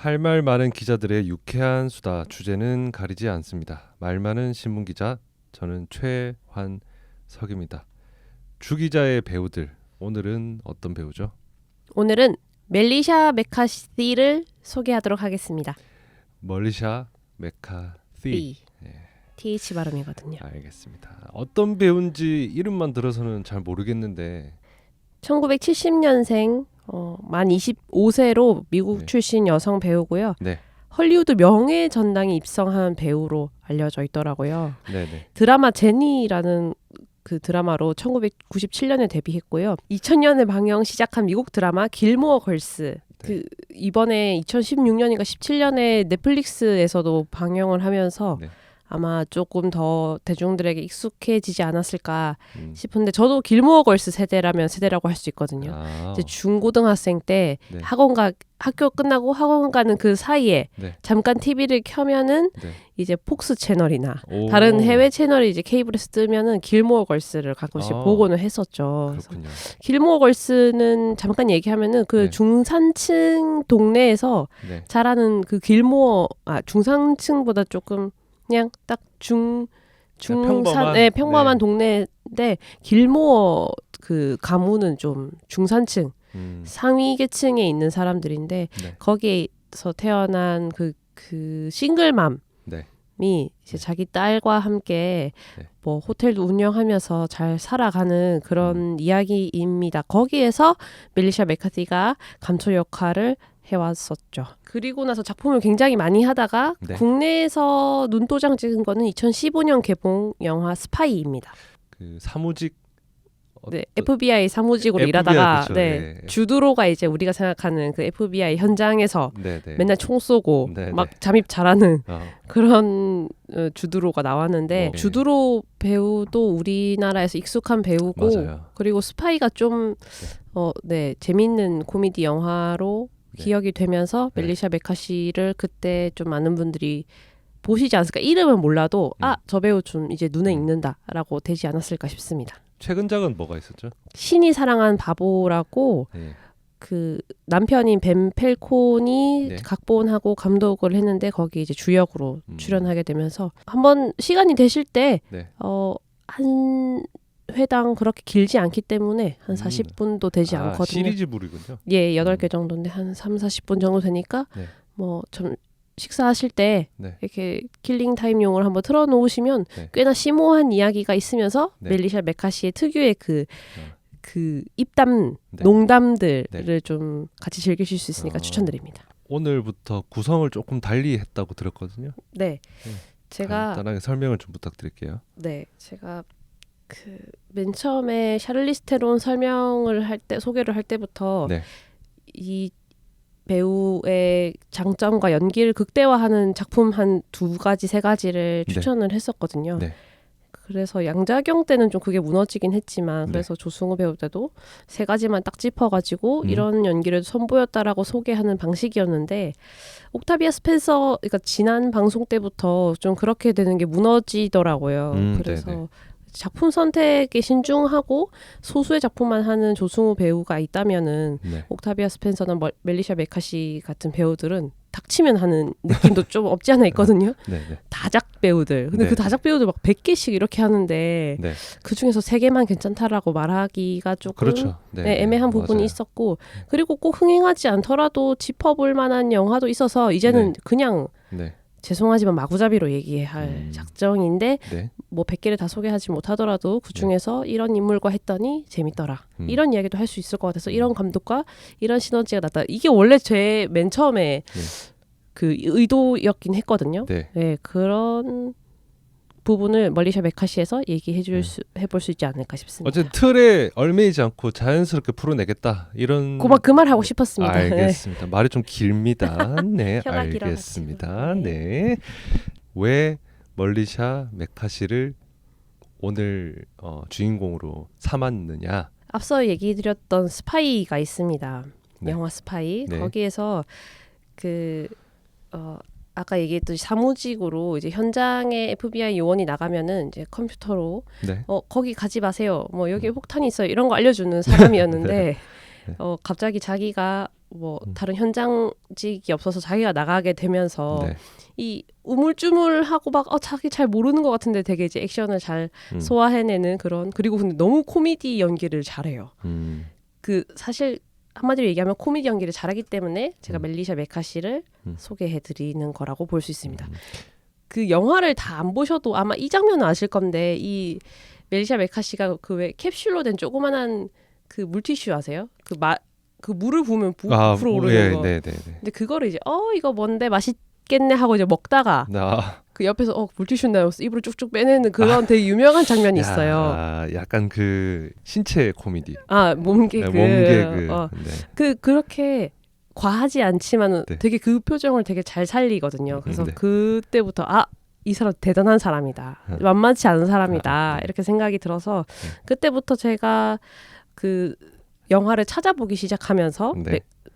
할 말 많은 기자들의 유쾌한 수다. 주제는 가리지 않습니다. 말 많은 신문 기자, 저는 최환석입니다. 주 기자의 배우들, 오늘은 어떤 배우죠? 오늘은 멜리샤 맥카시를 소개하도록 하겠습니다. 멀리샤 맥카시. TH 발음이거든요. 알겠습니다. 어떤 배우인지 이름만 들어서는 잘 모르겠는데 1970년생 만 25세로 미국 네. 출신 여성 배우고요. 네. 헐리우드 명예 전당에 입성한 배우로 알려져 있더라고요. 네네. 드라마 제니라는 그 드라마로 1997년에 데뷔했고요. 2000년에 방영 시작한 미국 드라마 길모어 걸스. 그 이번에 2016년인가 17년에 넷플릭스에서도 방영을 하면서 네. 아마 조금 더 대중들에게 익숙해지지 않았을까 싶은데 저도 길모어 걸스 세대라고 할 수 있거든요. 이제 중고등학생 때 네. 학교 끝나고 학원 가는 그 사이에 네. 잠깐 TV를 켜면은 네. 이제 폭스 채널이나 오. 다른 해외 채널이 이제 케이블에서 뜨면은 길모어 걸스를 가끔씩 보고는 했었죠. 그렇군요. 길모어 걸스는 잠깐 얘기하면은 그 네. 중산층 동네에서 네. 자라는 그 중산층보다 조금 그냥 딱 평범한 동네인데 길모어 그 가문은 좀 중산층 상위 계층에 있는 사람들인데 네. 거기에서 태어난 그 싱글맘이 네. 이제 자기 딸과 함께 네. 뭐 호텔도 운영하면서 잘 살아가는 그런 이야기입니다. 거기에서 멜리샤 맥카시가 감초 역할을 해왔었죠. 그리고 나서 작품을 굉장히 많이 하다가 네. 국내에서 눈도장 찍은 거는 2015년 개봉 영화 스파이입니다. 그 사무직 네, FBI 사무직으로 FBI, 일하다가 그쵸, 네, 네. 주드로가 이제 우리가 생각하는 그 FBI 현장에서 네네. 맨날 총 쏘고 네네. 막 잠입 잘하는 어. 그런 주드로가 나왔는데 네. 주드로 배우도 우리나라에서 익숙한 배우고 맞아요. 그리고 스파이가 좀 재밌는 코미디 영화로 네. 기억이 되면서 네. 멜리샤 맥카시를 그때 좀 많은 분들이 보시지 않았을까. 이름은 몰라도 저 배우 좀 이제 눈에 익는다라고 되지 않았을까 싶습니다. 최근작은 뭐가 있었죠? 신이 사랑한 바보라고 네. 그 남편인 벤 펠콘이 네. 각본하고 감독을 했는데 거기 이제 주역으로 출연하게 되면서 한번 시간이 되실 때 네. 한 회당 그렇게 길지 않기 때문에 한 40분도 되지 않거든요. 시리즈물이군요. 예, 8개 정도인데 한 3-40분 정도 되니까 네. 뭐 좀 식사하실 때 네. 이렇게 킬링 타임용을 한번 틀어 놓으시면 네. 꽤나 심오한 이야기가 있으면서 네. 멜리샤 맥카시의 특유의 그 입담, 네. 농담들을 네. 좀 같이 즐기실 수 있으니까 추천드립니다. 오늘부터 구성을 조금 달리 했다고 들었거든요. 네. 제가 간단하게 설명을 좀 부탁드릴게요. 네, 제가 그 맨 처음에 샤를리스 테론 소개를 할 때부터 네. 이 배우의 장점과 연기를 극대화하는 작품 한 2가지, 3가지를 추천을 했었거든요. 네. 그래서 양자경 때는 좀 그게 무너지긴 했지만 네. 그래서 조승우 배우 때도 3가지만 딱 짚어가지고 이런 연기를 선보였다라고 소개하는 방식이었는데 옥타비아 스펜서 그러니까 지난 방송 때부터 좀 그렇게 되는 게 무너지더라고요. 그래서 네네. 작품 선택에 신중하고 소수의 작품만 하는 조승우 배우가 있다면은 네. 옥타비아 스펜서나 멜리샤 맥카시 같은 배우들은 닥치면 하는 느낌도 좀 없지 않아 있거든요. 네. 다작 배우들. 근데 네. 그 다작 배우들 막 100개씩 이렇게 하는데 네. 그 중에서 3개만 괜찮다라고 말하기가 조금 그렇죠. 네. 애매한 부분이 맞아요. 있었고 그리고 꼭 흥행하지 않더라도 짚어볼 만한 영화도 있어서 이제는 네. 그냥 네. 죄송하지만 마구잡이로 얘기할 작정인데 네. 뭐 100개를 다 소개하지 못하더라도 그중에서 이런 인물과 했더니 재밌더라. 이런 이야기도 할 수 있을 것 같아서 이런 감독과 이런 시너지가 났다. 이게 원래 제 맨 처음에 그 의도였긴 했거든요. 네. 네, 그런 부분을 멀리샤 맥카시에서 해볼 수 있지 않을까 싶습니다. 어쨌든 틀에 얽매이지 않고 자연스럽게 풀어내겠다. 이런 그 말 하고 싶었습니다. 알겠습니다. 말이 좀 길입니다. 네, 혀가 알겠습니다. 길어가지고. 네. 왜 멀리샤 맥카시를 오늘 주인공으로 삼았느냐? 앞서 얘기드렸던 스파이가 있습니다. 네. 영화 스파이. 네. 거기에서 아까 얘기했듯이 사무직으로 이제 현장에 FBI 요원이 나가면은 이제 컴퓨터로 네. 거기 가지 마세요. 뭐 여기 폭탄이 있어요. 이런 거 알려주는 사람이었는데 네. 갑자기 자기가 뭐 다른 현장직이 없어서 자기가 나가게 되면서 네. 이 우물쭈물하고 막 자기 잘 모르는 것 같은데 되게 이제 액션을 잘 소화해내는 그런 그리고 근데 너무 코미디 연기를 잘해요. 그 사실 한마디로 얘기하면 코미디 연기를 잘하기 때문에 제가 멜리샤 메카시를 소개해드리는 거라고 볼 수 있습니다. 그 영화를 다 안 보셔도 아마 이 장면은 아실 건데 이 멜리샤 메카시가 그 왜 캡슐로 된 조그만한 그 물티슈 아세요? 그 물을 부으면 불어오르는 거. 네. 근데 그거를 이제 이거 뭔데 맛있겠네 하고 이제 먹다가 그 옆에서 물티슈 나오면서 입으로 쭉쭉 빼내는 그런 되게 유명한 장면이 있어요. 약간 그 신체 코미디. 몸개그. 몸개그. 그렇게 과하지 않지만 네. 되게 그 표정을 되게 잘 살리거든요. 그래서 네. 그때부터 이 사람 대단한 사람이다. 만만치 않은 사람이다. 이렇게 생각이 들어서 그때부터 제가 그 영화를 찾아보기 시작하면서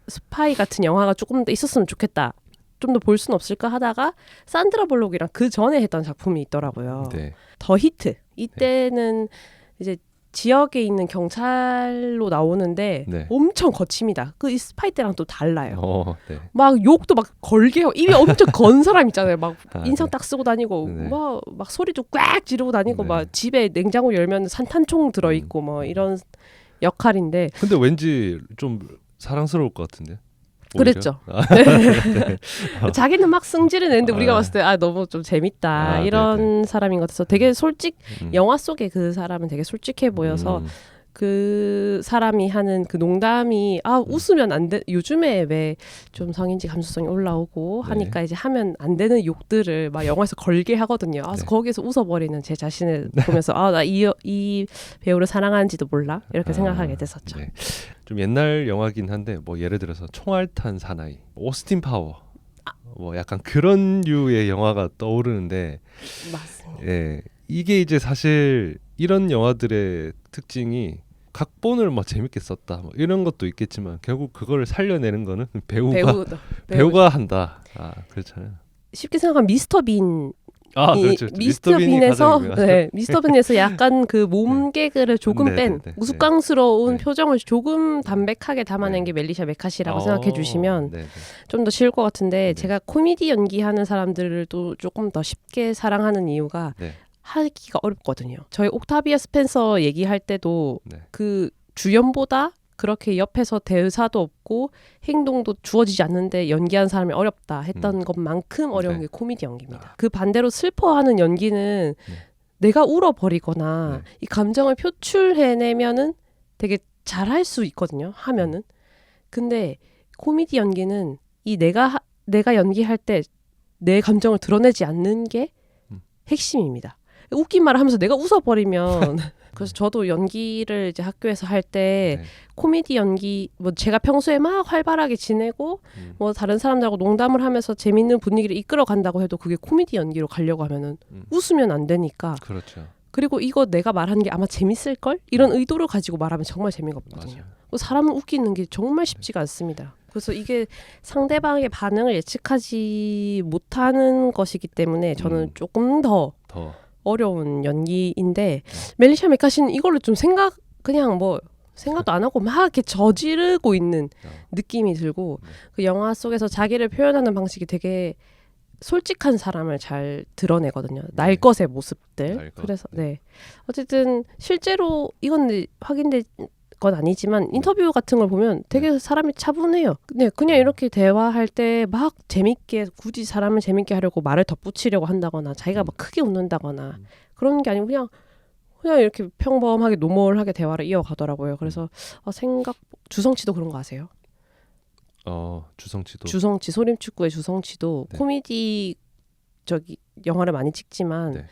스파이 같은 영화가 조금 더 있었으면 좋겠다. 좀 더 볼 수는 없을까 하다가 산드라 볼록이랑 그 전에 했던 작품이 있더라고요. 네. 더 히트. 이때는 이제 지역에 있는 경찰로 나오는데 엄청 거칩니다. 그 이 스파이 때랑 또 달라요. 막 욕도 막 걸게 하고 입이 엄청 건 사람 있잖아요. 막 인상 딱 쓰고 다니고 막 소리도 꽉 지르고 다니고 막 집에 냉장고 열면 산탄총 들어있고 뭐 이런 역할인데 근데 왠지 좀 사랑스러울 것 같은데. 그랬죠. 자기는 막 승질을 내는데 우리가 봤을 때 너무 좀 재밌다 이런 사람인 것 같아서 되게 영화 속에 그 사람은 되게 솔직해 보여서 그 사람이 하는 그 농담이 웃으면 안 돼. 요즘에 왜 좀 성인지 감수성이 올라오고 하니까 이제 하면 안 되는 욕들을 막 영화에서 걸게 하거든요. 그래서 거기에서 웃어버리는 제 자신을 보면서 나 이 배우를 사랑하는지도 몰라 이렇게 생각하게 됐었죠. 좀 옛날 영화긴 한데 뭐 예를 들어서 총알탄 사나이, 오스틴 파워, 뭐 약간 그런 류의 영화가 떠오르는데 맞습니다. 이게 이제 사실 이런 영화들의 특징이 각본을 뭐 재밌게 썼다 뭐 이런 것도 있겠지만 결국 그걸 살려내는 거는 배우가 한다. 그렇잖아요. 쉽게 생각하면 미스터 빈. 그렇죠. 미스터 빈에서 약간 그 몸 개그를 조금 뺀 우스꽝스러운 표정을 조금 담백하게 담아낸 게 멜리샤 메카시라고 생각해 주시면 좀 더 쉬울 것 같은데 제가 코미디 연기하는 사람들을 또 조금 더 쉽게 사랑하는 이유가 하기가 어렵거든요. 저희 옥타비아 스펜서 얘기할 때도 그 주연보다 그렇게 옆에서 대사도 없고 행동도 주어지지 않는데 연기하는 사람이 어렵다 했던 것만큼 어려운 게 코미디 연기입니다. 그 반대로 슬퍼하는 연기는 내가 울어버리거나 이 감정을 표출해내면은 되게 잘할 수 있거든요. 하면은. 근데 코미디 연기는 이 내가 연기할 때 내 감정을 드러내지 않는 게 핵심입니다. 웃긴 말을 하면서 내가 웃어버리면 그래서 저도 연기를 이제 학교에서 할 때 코미디 연기 뭐 제가 평소에 막 활발하게 지내고 뭐 다른 사람들하고 농담을 하면서 재밌는 분위기를 이끌어 간다고 해도 그게 코미디 연기로 가려고 하면은 웃으면 안 되니까. 그렇죠. 그리고 이거 내가 말하는 게 아마 재밌을걸? 이런 의도를 가지고 말하면 정말 재미가 없거든요. 사람을 웃기는 게 정말 쉽지가 않습니다. 그래서 이게 상대방의 반응을 예측하지 못하는 것이기 때문에 저는 조금 더 어려운 연기인데 멜리샤 메카시는 이걸로 좀 생각도 안 하고 막 이렇게 저지르고 있는 느낌이 들고 그 영화 속에서 자기를 표현하는 방식이 되게 솔직한 사람을 잘 드러내거든요. 날 것의 모습들. 그래서 어쨌든 실제로 이건 확인된 건 아니지만 인터뷰 같은 걸 보면 되게 사람이 차분해요. 그냥 이렇게 대화할 때 막 재밌게 굳이 사람을 재밌게 하려고 말을 덧붙이려고 한다거나 자기가 막 크게 웃는다거나 그런 게 아니고 그냥 이렇게 평범하게 노멀하게 대화를 이어가더라고요. 그래서 주성치도 그런 거 아세요? 주성치 소림축구의 주성치도 코미디 영화를 많이 찍지만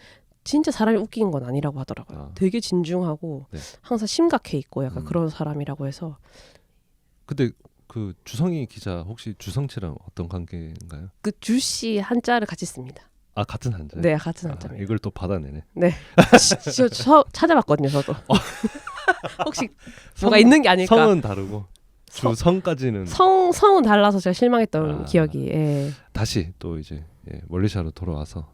진짜 사람이 웃긴 건 아니라고 하더라고요. 되게 진중하고 항상 심각해 있고 약간 그런 사람이라고 해서. 근데 그 주성희 기자 혹시 주성치랑 어떤 관계인가요? 그 주씨 한자를 같이 씁니다. 같은 한자? 네, 같은 한자입니다. 이걸 또 받아내네. 네, 저 찾아봤거든요, 저도. 혹시 뭐가 있는 게 아닐까? 성은 다르고 주성까지는 성은 달라서 제가 실망했던 기억이. 다시 또 이제 멀리샤로 돌아와서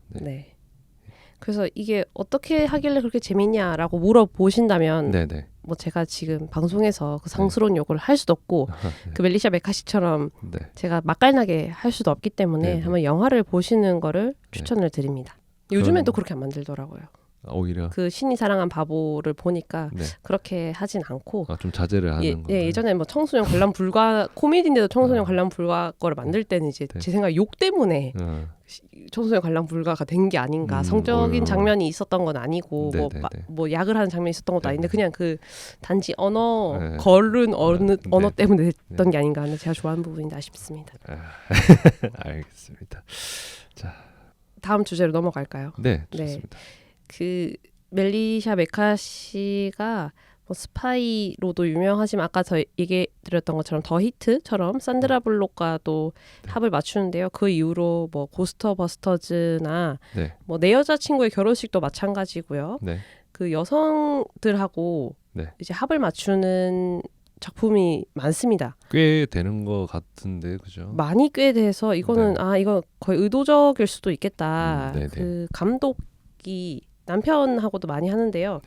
그래서 이게 어떻게 하길래 그렇게 재밌냐라고 물어보신다면 네네. 뭐 제가 지금 방송에서 그 상스러운 욕을 할 수도 없고 그 멜리샤 메카시처럼 네. 제가 맛깔나게 할 수도 없기 때문에 네네. 한번 영화를 보시는 거를 추천을 드립니다. 요즘엔 또 그럼- 그렇게 안 만들더라고요. 오히려 그 신이 사랑한 바보를 보니까 네. 그렇게 하진 않고 좀 자제를 하는 건가요? 예전에 뭐 청소년 관람 불가 코미디인데도 청소년 어. 관람 불가 거를 만들 때는 이제 네. 제 생각에 욕 때문에 어, 청소년 관람 불가가 된 게 아닌가. 성적인 오히려. 장면이 있었던 건 아니고 네네네. 뭐 약을 하는 장면이 있었던 것도 아닌데 네네. 그냥 그 단지 언어 네. 걸은 언어 네. 때문에 네. 됐던 게 아닌가 하는 제가 좋아하는 부분인데 아쉽습니다. 알겠습니다. 다음 주제로 넘어갈까요? 네, 네. 좋습니다. 그 멜리샤 메카시가 뭐 스파이로도 유명하지만 아까 저 얘기 드렸던 것처럼 더 히트처럼 산드라 블록과도 네. 합을 맞추는데요. 그 이후로 뭐 고스터버스터즈나 네, 뭐 내 여자친구의 결혼식도 마찬가지고요. 네, 그 여성들하고 네. 이제 합을 맞추는 작품이 많습니다. 꽤 되는 것 같은데, 그죠? 많이 꽤 돼서 이거는 네. 이거 거의 의도적일 수도 있겠다. 네네. 그 감독이 남편하고도 많이 하는데요.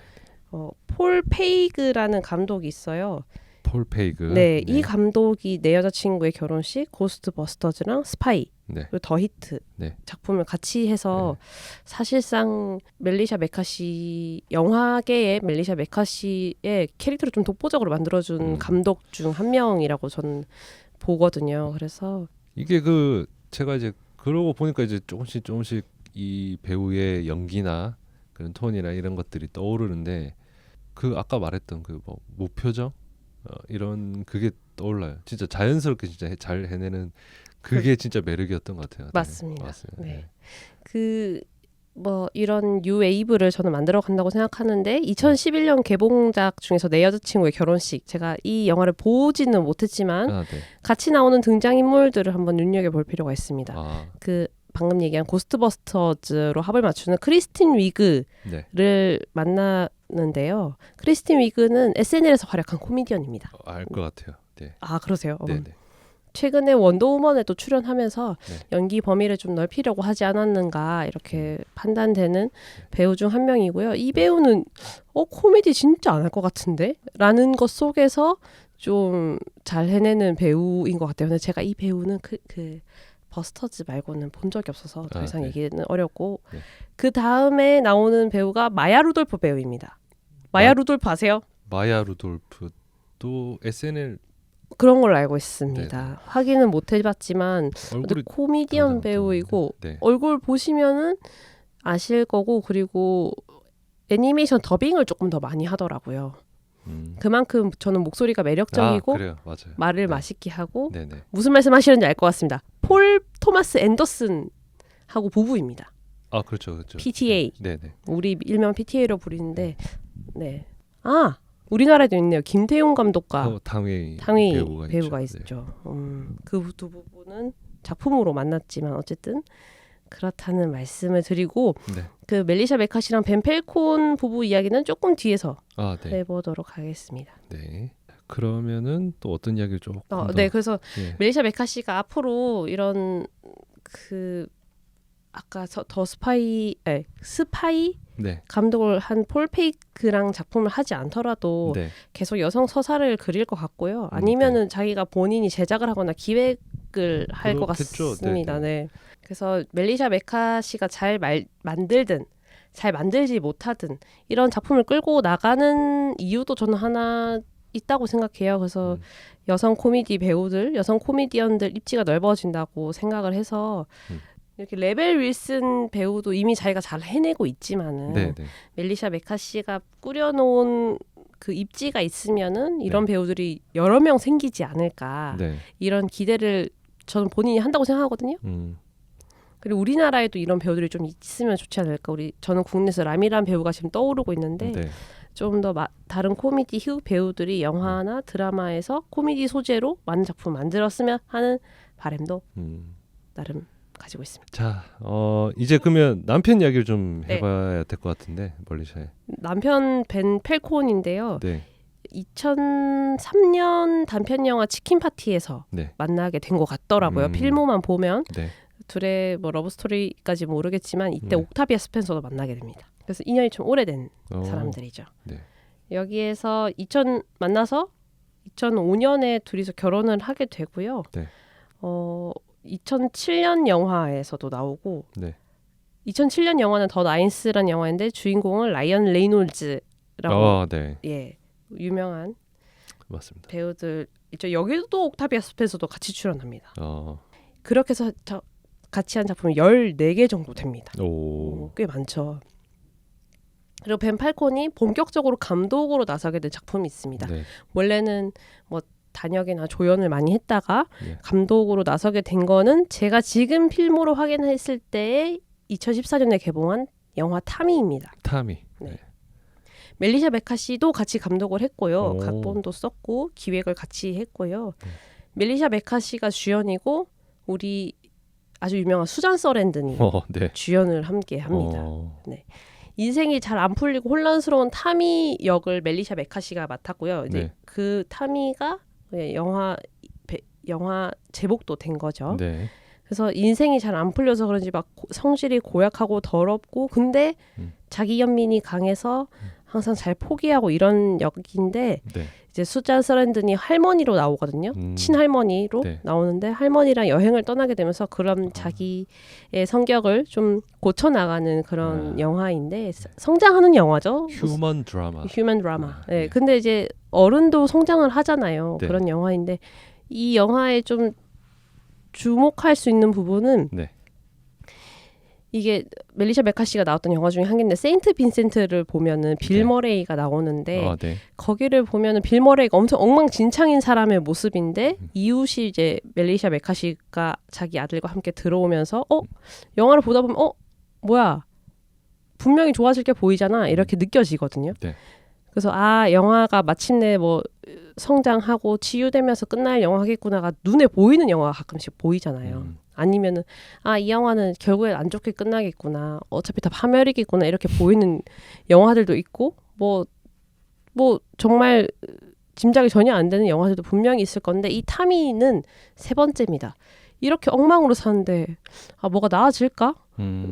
폴 페이그라는 감독이 있어요. 폴 페이그. 네, 이 감독이 내 여자친구의 결혼식, 고스트버스터즈랑 스파이, 네, 그리고 더 히트 네. 작품을 같이 해서 사실상 멜리샤 메카시 영화계의 멜리샤 메카시의 캐릭터를 좀 독보적으로 만들어준 감독 중 한 명이라고 저는 보거든요. 그래서 이게 제가 이제 그러고 보니까 이제 조금씩 이 배우의 연기나 그런 톤이나 이런 것들이 떠오르는데 아까 말했던 뭐 무표정 이런 그게 떠올라요. 진짜 자연스럽게 진짜 잘 해내는 그게 진짜 매력이었던 것 같아요. 맞습니다. 맞습니다. 네. 뭐 이런 뉴 웨이브를 저는 만들어 간다고 생각하는데 2011년 개봉작 중에서 내 여자친구의 결혼식 제가 이 영화를 보지는 못했지만 네. 같이 나오는 등장인물들을 한번 눈여겨볼 필요가 있습니다. 그 방금 얘기한 고스트버스터즈로 합을 맞추는 크리스틴 위그를 네. 만나는데요. 크리스틴 위그는 SNL에서 활약한 코미디언입니다. 알 것 같아요. 네. 그러세요? 네, 네. 최근에 원더우먼에도 출연하면서 네. 연기 범위를 좀 넓히려고 하지 않았는가 이렇게 판단되는 배우 중 한 명이고요. 이 배우는 코미디 진짜 안 할 것 같은데? 라는 것 속에서 좀 잘 해내는 배우인 것 같아요. 근데 제가 이 배우는 그 버스터즈 말고는 본 적이 없어서 더 이상 네. 얘기는 어렵고 네. 그 다음에 나오는 배우가 마야 루돌프 배우입니다. 마야 루돌프 아세요? 마야 루돌프도 SNL 그런 걸로 알고 있습니다. 네네. 확인은 못 해봤지만 얼굴이 코미디언 당장 배우이고 네. 얼굴 보시면은 아실 거고 그리고 애니메이션 더빙을 조금 더 많이 하더라고요. 그만큼 저는 목소리가 매력적이고 그래요. 맞아요. 말을 네. 맛있게 하고 네네. 무슨 말씀하시는지 알 것 같습니다. 폴 토마스 앤더슨하고 부부입니다. 그렇죠. PTA. 네네. 우리 일명 PTA로 부르는데 네. 우리나라에도 있네요. 김태용 감독과 탕웨이 배우가 있죠. 그 두 부부는 작품으로 만났지만 어쨌든 그렇다는 말씀을 드리고 네. 그 멜리샤 메카시랑 벤 펠콘 부부 이야기는 조금 뒤에서 네. 해보도록 하겠습니다. 네. 그러면은 또 어떤 이야기를 조금 더 네, 그래서 예. 멜리샤 메카시가 앞으로 이런 아까 더 스파이 네. 감독을 한 폴 페이크랑 작품을 하지 않더라도 네. 계속 여성 서사를 그릴 것 같고요. 아니면은 자기가 본인이 제작을 하거나 기획을 할 것 그렇겠죠. 같습니다. 네. 그래서 멜리샤 메카시가 잘 만들든 잘 만들지 못하든 이런 작품을 끌고 나가는 이유도 저는 하나 있다고 생각해요. 그래서 여성 코미디 배우들, 여성 코미디언들 입지가 넓어진다고 생각을 해서 이렇게 레벨 윌슨 배우도 이미 자기가 잘 해내고 있지만은 네네. 멜리샤 메카시가 꾸려놓은 그 입지가 있으면은 이런 네. 배우들이 여러 명 생기지 않을까 네. 이런 기대를 저는 본인이 한다고 생각하거든요. 그리고 우리나라에도 이런 배우들이 좀 있으면 좋지 않을까. 저는 국내에서 라미란 배우가 지금 떠오르고 있는데 네. 좀 더 다른 코미디 배우들이 영화나 드라마에서 코미디 소재로 많은 작품 만들었으면 하는 바람도 나름 가지고 있습니다. 자, 이제 그러면 남편 이야기를 좀 네. 해봐야 될 것 같은데 멀리샤에. 남편 벤 펠콘인데요. 네. 2003년 단편 영화 치킨 파티에서 네. 만나게 된 것 같더라고요. 필모만 보면 네. 둘의 뭐 러브 스토리까지 모르겠지만 이때 네. 옥타비아 스펜서도 만나게 됩니다. 그래서 인연이 좀 오래된 어. 사람들이죠. 네. 여기에서 만나서 2005년에 둘이서 결혼을 하게 되고요. 네. 2007년 영화에서도 나오고 네. 2007년 영화는 더 나인스라는 영화인데 주인공은 라이언 레이놀즈라고 네. 예 유명한 맞습니다. 배우들 있죠. 여기도 옥타비아 스펜서도 같이 출연합니다. 어. 그렇게 해서 같이 한 작품이 14개 정도 됩니다. 오. 꽤 많죠. 그리고 벤 팔콘이 본격적으로 감독으로 나서게 된 작품이 있습니다. 네. 원래는 뭐 단역이나 조연을 많이 했다가 네. 감독으로 나서게 된 거는 제가 지금 필모로 확인했을 때에 2014년에 개봉한 영화 타미입니다. 타미. 네. 멜리샤 메카시도 같이 감독을 했고요. 오. 각본도 썼고 기획을 같이 했고요. 멜리샤 메카시가 주연이고 우리 아주 유명한 수잔 서랜든이 네. 주연을 함께 합니다. 인생이 잘 안 풀리고 혼란스러운 타미 역을 멜리샤 메카시가 맡았고요. 이제 네. 그 타미가 영화 제목도 된 거죠. 네. 그래서 인생이 잘 안 풀려서 그런지 막 성실히 고약하고 더럽고 근데 자기 연민이 강해서 항상 잘 포기하고 이런 역인데 네. 이제 수잔 서랜든이 할머니로 나오거든요. 친할머니로 네. 나오는데 할머니랑 여행을 떠나게 되면서 그런 자기의 성격을 좀 고쳐나가는 그런 영화인데 성장하는 영화죠. 휴먼 드라마. 휴먼 드라마. 네. 네. 근데 이제 어른도 성장을 하잖아요. 네. 그런 영화인데 이 영화에 좀 주목할 수 있는 부분은 네. 이게 멜리샤 메카시가 나왔던 영화 중에 한 개인데 세인트 빈센트를 보면은 빌 네. 머레이가 나오는데 네. 거기를 보면은 빌 머레이가 엄청 엉망진창인 사람의 모습인데 이웃이 이제 멜리샤 메카시가 자기 아들과 함께 들어오면서 영화를 보다 보면 뭐야 분명히 좋아질 게 보이잖아 이렇게 느껴지거든요. 네. 그래서 영화가 마침내 뭐 성장하고 치유되면서 끝날 영화겠구나가 눈에 보이는 영화가 가끔씩 보이잖아요. 아니면은 이 영화는 결국엔 안 좋게 끝나겠구나. 어차피 다 파멸이겠구나. 이렇게 보이는 영화들도 있고 뭐 정말 짐작이 전혀 안 되는 영화들도 분명히 있을 건데 이 타미는 세 번째입니다. 이렇게 엉망으로 사는데 뭐가 나아질까?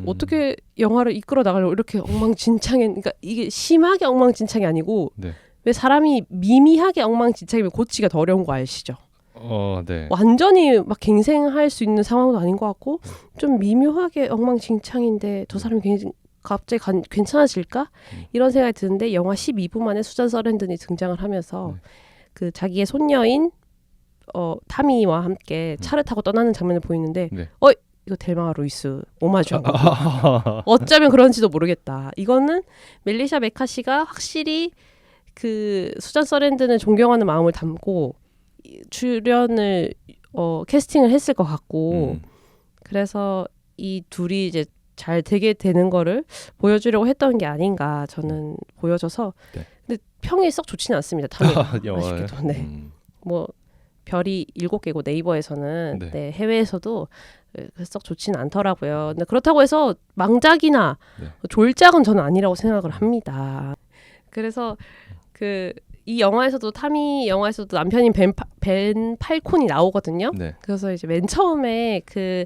어떻게 영화를 이끌어 나가려고 이렇게 엉망진창에 그러니까 이게 심하게 엉망진창이 아니고 네. 왜 사람이 미미하게 엉망진창이면 고치기가 더 어려운 거 아시죠? 네. 완전히 막 갱생할 수 있는 상황도 아닌 것 같고 좀 미묘하게 엉망진창인데 저 사람이 갑자기 괜찮아질까? 이런 생각이 드는데 영화 12분 만에 수잔 서랜든이 등장을 하면서 그 자기의 손녀인 타미와 함께 차를 타고 떠나는 장면을 보이는데 이거 델마 루이스 오마주한 거고 어쩌면 그런지도 모르겠다. 이거는 멜리샤 메카시가 확실히 그 수잔 서랜든을 존경하는 마음을 담고 출연을 캐스팅을 했을 것 같고 그래서 이 둘이 이제 잘 되게 되는 거를 보여주려고 했던 게 아닌가 저는 보여져서 근데 평이 썩 좋지는 않습니다. 타미가 아쉽게도 뭐 별이 7개고 네이버에서는 해외에서도 썩 좋지는 않더라고요. 근데 그렇다고 해서 망작이나 졸작은 저는 아니라고 생각을 합니다. 그래서 이 영화에서도 타미 영화에서도 남편인 벤 팔콘이 나오거든요. 그래서 이제 맨 처음에 그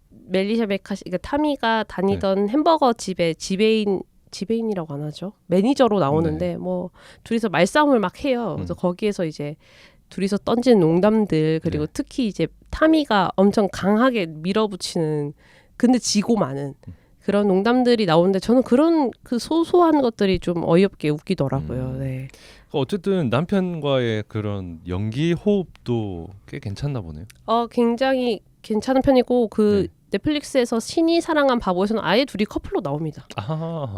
멜리샤 메카시 그러니까 타미가 다니던 햄버거 집의 지배인이라고 안 하죠. 매니저로 나오는데 뭐 둘이서 말싸움을 막 해요. 그래서 거기에서 이제 둘이서 던지는 농담들 그리고 특히 이제 타미가 엄청 강하게 밀어붙이는 근데 지고 마는 그런 농담들이 나오는데 저는 그런 그 소소한 것들이 좀 어이없게 웃기더라고요. 네. 어쨌든 남편과의 그런 연기 호흡도 꽤 괜찮나 보네요. 굉장히 괜찮은 편이고 넷플릭스에서 신이 사랑한 바보에서는 아예 둘이 커플로 나옵니다.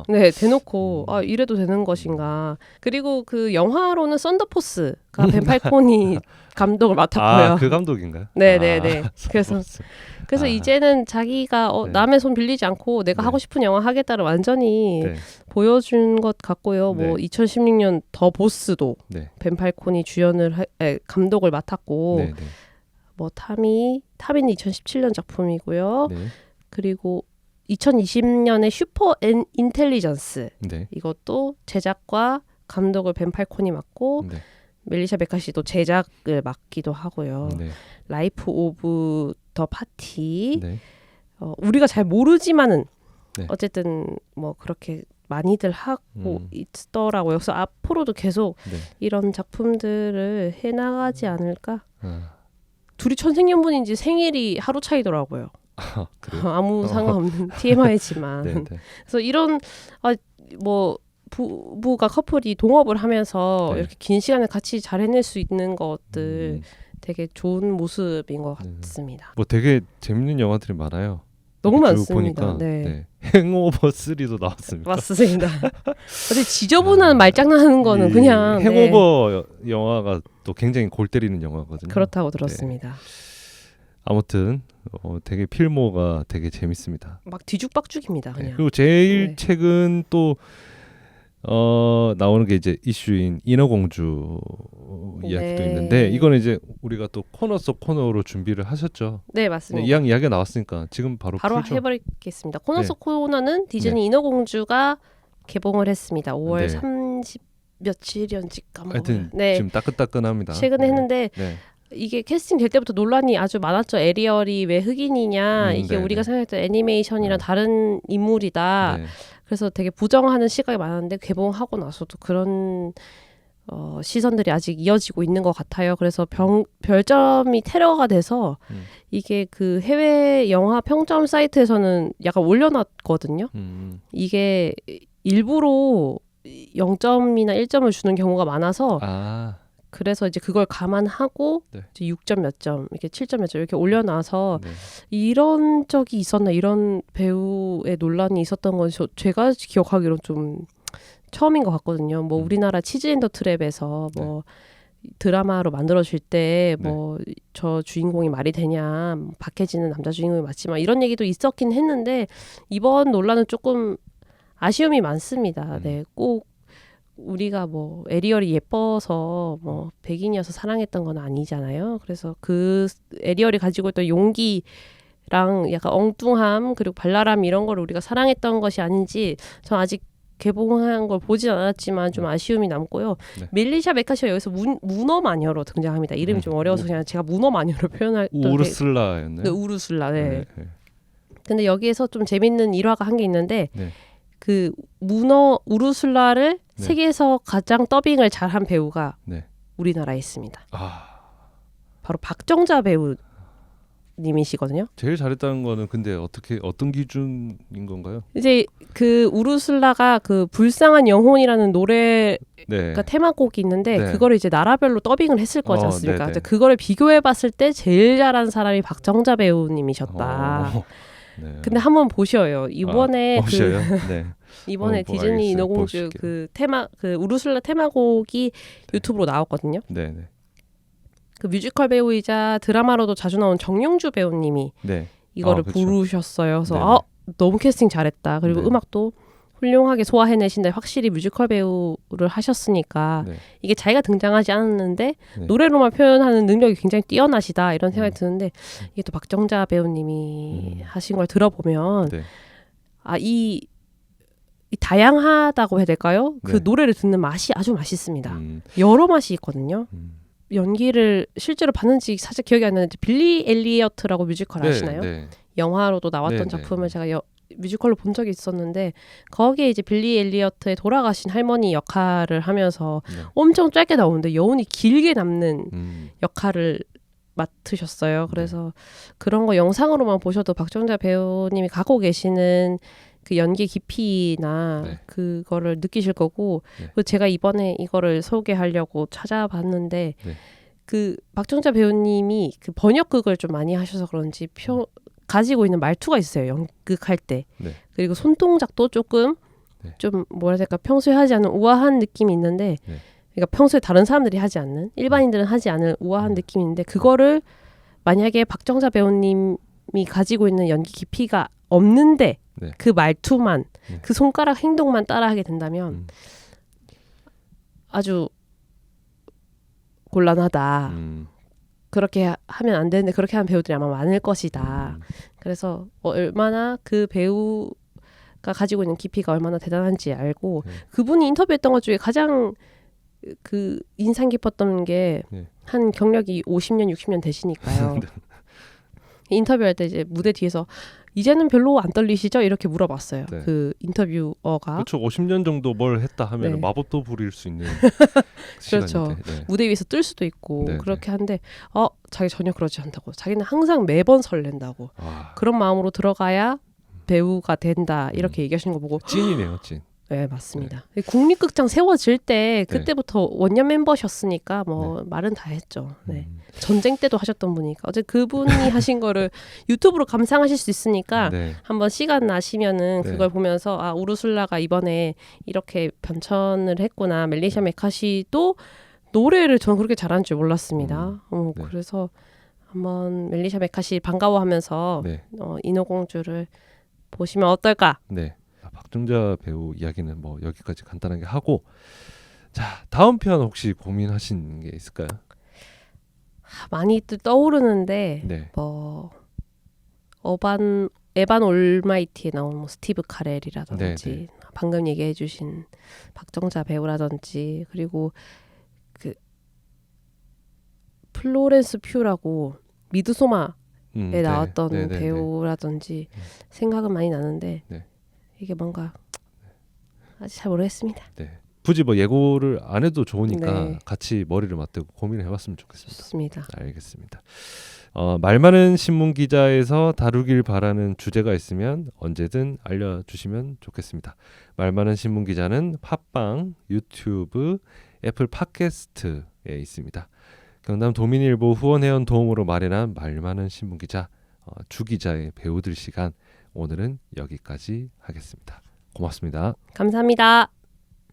네, 대놓고 이래도 되는 것인가. 그리고 그 영화로는 썬더포스가 벤 팔콘이 감독을 맡았고요. 그 감독인가요? 네네네. 그래서 이제는 자기가 남의 손 빌리지 않고 내가 하고 싶은 영화 하겠다를 완전히 보여준 것 같고요. 뭐 2016년 더 보스도 벤 팔콘이 감독을 맡았고 뭐 타미는 2017년 작품이고요. 그리고 2020년에 슈퍼 인텔리전스 이것도 제작과 감독을 벤 팔콘이 맡고 멜리샤 메카시도 제작을 맡기도 하고요. 라이프 오브 더 파티 우리가 잘 모르지만은 네. 어쨌든 뭐 그렇게 많이들 하고 있더라고요. 그래서 앞으로도 계속 네. 이런 작품들을 해나가지 않을까? 아, 둘이 천생연분인지 생일이 하루 차이더라고요. 그래요? 아무 상관없는 TMI지만. 네, 네. 그래서 이런 뭐 부부가 커플이 동업을 하면서 네. 이렇게 긴 시간을 같이 잘 해낼 수 있는 것들 되게 좋은 모습인 것 네. 같습니다. 뭐 되게 재밌는 영화들이 많아요. 너무 이렇게 쭉 많습니다. 보니까 네. 행오버 3도 나왔습니까? 맞습니다. 근데 지저분한 말장난하는 거는 이 그냥 행오버 영화가 또 굉장히 골 때리는 영화거든요. 그렇다고 들었습니다. 아무튼 되게 필모가 되게 재밌습니다. 막 뒤죽박죽입니다. 네. 그냥. 그리고 제일 네. 최근 또 나오는 게 이제 이슈인 인어공주 이야기도 네. 있는데 이거는 이제 우리가 또 코너 속 코너로 준비를 하셨죠. 네, 네, 맞습니다. 이야기가 나왔으니까 지금 바로 풀죠. 해버리겠습니다. 코너 네. 속 코너는 디즈니 인어공주가 개봉을 했습니다. 5월 네. 30 며칠이었는지 까먹어요. 하여튼 네, 지금 따끈따끈합니다. 최근에 네. 했는데 네. 이게 캐스팅 될 때부터 논란이 아주 많았죠. 에리얼이 왜 흑인이냐. 이게 네, 우리가 네. 생각했던 애니메이션이랑 네. 다른 인물이다. 네. 그래서 되게 부정하는 시각이 많았는데 개봉하고 나서도 그런 시선들이 아직 이어지고 있는 것 같아요. 그래서 별점이 테러가 돼서 이게 그 해외 영화 평점 사이트에서는 약간 올려놨거든요. 이게 일부러 0점이나 1점을 주는 경우가 많아서 그래서 이제 그걸 감안하고 네. 이제 6점 몇 점, 이렇게 7점 몇 점 이렇게 올려놔서 네. 이런 적이 있었나 이런 배우의 논란이 있었던 건 제가 기억하기로는 좀 처음인 것 같거든요. 뭐 우리나라 치즈 앤 더 트랩에서 뭐 드라마로 만들어질 때 뭐 저 주인공이 말이 되냐, 박해진은 남자 주인공이 맞지만 이런 얘기도 있었긴 했는데 이번 논란은 조금 아쉬움이 많습니다. 네, 꼭 우리가 뭐 에리얼이 예뻐서 뭐 백인이어서 사랑했던 건 아니잖아요. 그래서 그 에리얼이 가지고 있던 용기랑 약간 엉뚱함 그리고 발랄함 이런 걸 우리가 사랑했던 것이 아닌지 전 아직 개봉한 걸 보진 않았지만 좀 아쉬움이 남고요. 네. 멜리샤 메카시가 여기서 문어 마녀로 등장합니다. 이름이 좀 어려워서 그냥 제가 문어 마녀로 표현할 우르슬라였나요? 네, 우르슬라. 네. 네. 근데 여기에서 좀 재밌는 일화가 한 게 있는데 네. 그 문어 우르슬라를 네. 세계에서 가장 더빙을 잘한 배우가 네. 우리나라에 있습니다. 아, 바로 박정자 배우님이시거든요. 제일 잘했다는 거는 근데 어떤 기준인 건가요? 이제 그 우르슬라가 그 불쌍한 영혼이라는 노래가 네. 테마곡이 있는데 네. 그거를 이제 나라별로 더빙을 했을 거지 않습니까? 네네. 그거를 비교해 봤을 때 제일 잘한 사람이 박정자 배우님이셨다. 네. 근데 한번 보셔요. 이번에 보셔요? 네. 이번에 디즈니 알겠어요. 인어공주 보실게요. 그 테마 그 우르슬라 테마곡이 유튜브로 나왔거든요. 네, 네. 그 뮤지컬 배우이자 드라마로도 자주 나온 정영주 배우님이 네. 이거를 그렇죠. 부르셨어요. 그래서 네네. 너무 캐스팅 잘했다. 그리고 네. 음악도 훌륭하게 소화해내신다. 확실히 뮤지컬 배우를 하셨으니까 네. 이게 자기가 등장하지 않았는데 네. 노래로만 표현하는 능력이 굉장히 뛰어나시다 이런 생각이 드는데 이게 또 박정자 배우님이 하신 걸 들어보면 네. 이 다양하다고 해야 될까요? 그 네. 노래를 듣는 맛이 아주 맛있습니다. 음, 여러 맛이 있거든요. 음. 연기를 실제로 봤는지 사실 기억이 안 나는데 빌리 엘리어트라고 뮤지컬 아시나요? 네. 영화로도 나왔던 네, 작품을 네. 제가 뮤지컬로 본 적이 있었는데 거기에 이제 빌리 엘리어트의 돌아가신 할머니 역할을 하면서 네. 엄청 짧게 나오는데 여운이 길게 남는 음. 역할을 맡으셨어요. 그래서 그런 거 영상으로만 보셔도 박정자 배우님이 갖고 계시는 그 연기 깊이나 네. 그거를 느끼실 거고 네. 그리고 제가 이번에 이거를 소개하려고 찾아봤는데 네. 그 박정자 배우님이 그 번역극을 좀 많이 하셔서 그런지 가지고 있는 말투가 있어요. 연극할 때. 네. 그리고 손동작도 조금 네. 좀 뭐라 해야 될까 평소에 하지 않는 우아한 느낌이 있는데 네. 그러니까 평소에 다른 사람들이 하지 않는 일반인들은 하지 않을 우아한 느낌이 있는데 그거를 만약에 박정자 배우님이 가지고 있는 연기 깊이가 없는데 네. 그 말투만 네. 그 손가락 행동만 따라하게 된다면 아주 곤란하다. 그렇게 하면 안 되는데 그렇게 하는 배우들이 아마 많을 것이다. 그래서 얼마나 그 배우가 가지고 있는 깊이가 얼마나 대단한지 알고 그분이 인터뷰했던 것 중에 가장 그 인상 깊었던 게 한 경력이 50년, 60년 되시니까요. 인터뷰할 때 이제 무대 뒤에서 이제는 별로 안 떨리시죠? 이렇게 물어봤어요. 네. 그 인터뷰어가 그렇죠. 50년 정도 뭘 했다 하면 네. 마법도 부릴 수 있는 그렇죠. 시간인데. 네. 무대 위에서 뜰 수도 있고 네, 그렇게 한데 자기 전혀 그러지 않다고. 자기는 항상 매번 설렌다고. 아, 그런 마음으로 들어가야 배우가 된다 이렇게 얘기하시는 거 보고 찐이네요, 찐. 네 맞습니다. 국립극장 세워질 때 네. 그때부터 원년 멤버셨으니까 뭐 말은 다 했죠. 네. 전쟁 때도 하셨던 분이니까 어제 그분이 하신 거를 유튜브로 감상하실 수 있으니까 네. 한번 시간 나시면은 네. 그걸 보면서 아 우르술라가 이번에 이렇게 변천을 했구나. 멜리샤 메카시도 노래를 저는 그렇게 잘하는 줄 몰랐습니다. 네. 그래서 한번 멜리샤 메카시 반가워하면서 네. 인어공주를 보시면 어떨까? 네. 박정자 배우 이야기는 뭐 여기까지 간단하게 하고 자 다음 편 혹시 고민하신 게 있을까요? 많이들 떠오르는데 네. 뭐 에반 올마이티에 나온 뭐 스티브 카렐이라든지 네, 네. 방금 얘기해주신 박정자 배우라든지 그리고 그 플로렌스 퓨라고 미드소마에 네. 나왔던 네, 네, 네. 배우라든지 생각은 많이 나는데 네. 이게 뭔가 아직 잘 모르겠습니다. 네. 굳이 뭐 예고를 안 해도 좋으니까 네. 같이 머리를 맞대고 고민을 해봤으면 좋겠습니다. 좋습니다. 알겠습니다. 말 많은 신문 기자에서 다루길 바라는 주제가 있으면 언제든 알려주시면 좋겠습니다. 말 많은 신문 기자는 팟빵, 유튜브, 애플 팟캐스트에 있습니다. 경남 도민일보 후원회원 도움으로 마련한 말 많은 신문 기자 주 기자의 배우들 시간 오늘은 여기까지 하겠습니다. 고맙습니다. 감사합니다.